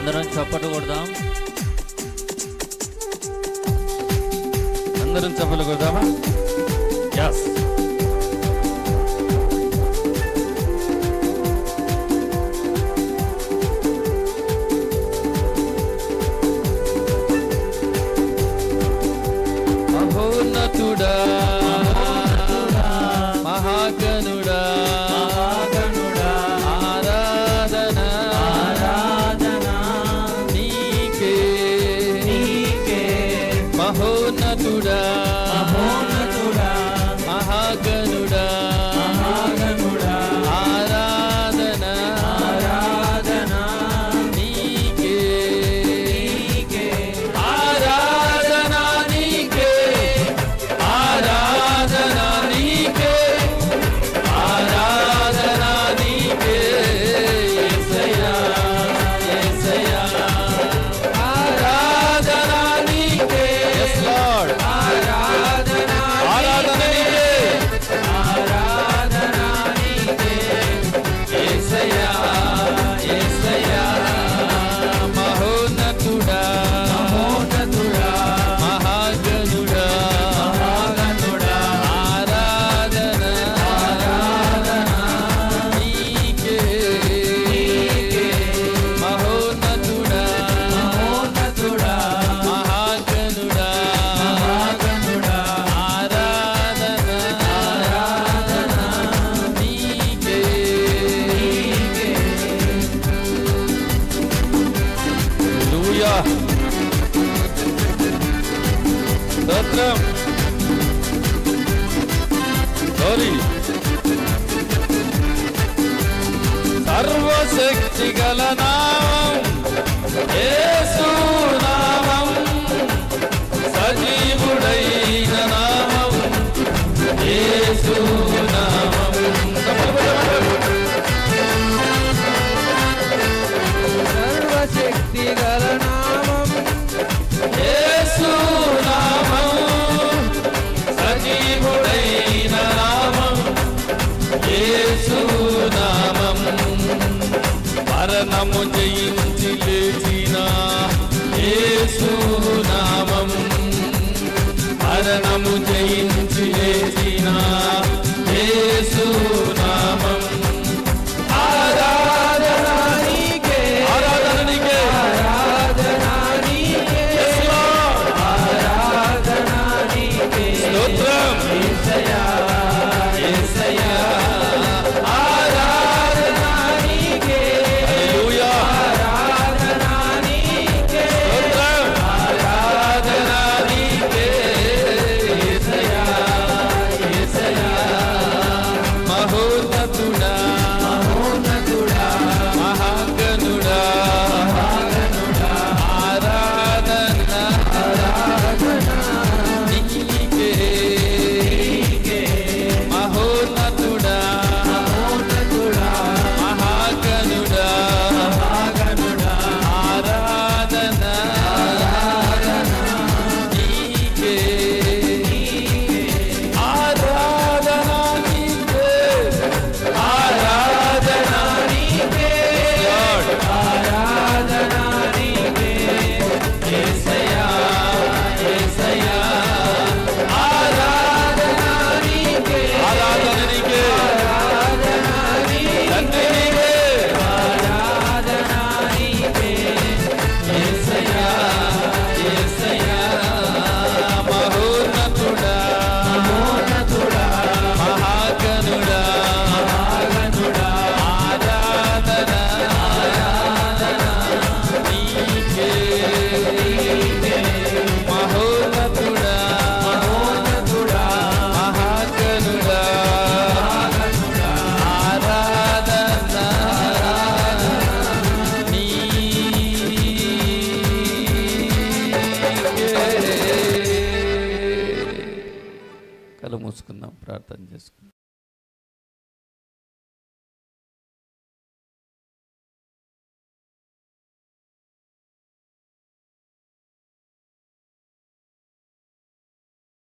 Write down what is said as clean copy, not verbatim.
అందరం చప్పట్లు కొడదాం. అందరం చప్పట్లు కొడదామా? yes. మహోన్నతుడా మహాగణుడా ఆరాధన నీకే మహోన్నతుడా మహాగణుడా ఆరాధన నీకే ఆరాధన నీకే ఆరాధన నీకే ఆరాధన నీకే యేసయ్యా యేసయ్యా ఆరాధన నీకే yes lord ఆరాధన నీకే ఆరాధన నీకే యేసయ్యా యేసయ్యా మహోన్నతుడా మహోన్నతుడా మహాగణుడా మహాగణుడా ఆరాధన నీకే మహోన్నతుడా మహోన్నతుడా మహాగణుడా మహాగణుడా ఆరాధన నీకే హల్లెలూయా స్తోత్రం glory సర్వశక్తి గల నామం యేసు నామం సజీవుడైన నామం యేసు నామం సర్వశక్తి గల నామం యేసు నామం సజీవుడైన నామం యేసు నామం మరణము జయించి లేచిన యేసు నామం మరణము జయించి లేచిన యేసు నామం ఆరాధన నీకే ఆరాధన నీకే ఆరాధన నీకే yes lord ఆరాధన నీకే స్తోత్రం యేసయ్యా యేసయ్యా ఆరాధన నీకే హల్లెలూయా ఆరాధన నీకే స్తోత్రం ఆరాధన నీకే యేసయ్యా యేసయ్యా మహోన్నతుడా మహోన్నతుడా మహాగణుడా మహాగణుడా ఆరాధన నీకే మహోన్నతుడా మహోన్నతుడా మహాగణుడా మహాగణుడా ఆరాధన నీకే ఆరాధన నీకే ఆరాధన నీకే Lord ఆరాధన నీకే యేసయ్యా యేసయ్యా ఆరాధన నీకే ఆరాధన నీకే ఆరాధన నీకే తండ్రి నీకే ఆరాధన నీకే యేసయ్యా యేసయ్యా మహోన్నతుడా మహోన్నతుడా మహాగణుడా మహాగణుడా ఆరాధన నీకే మహోన్నతుడా మహోన్నతుడా మహాగణుడా ఆరాధన నీకే. కళ్ళు మూసుకుందాం, ప్రార్థన చేసుకుందాం.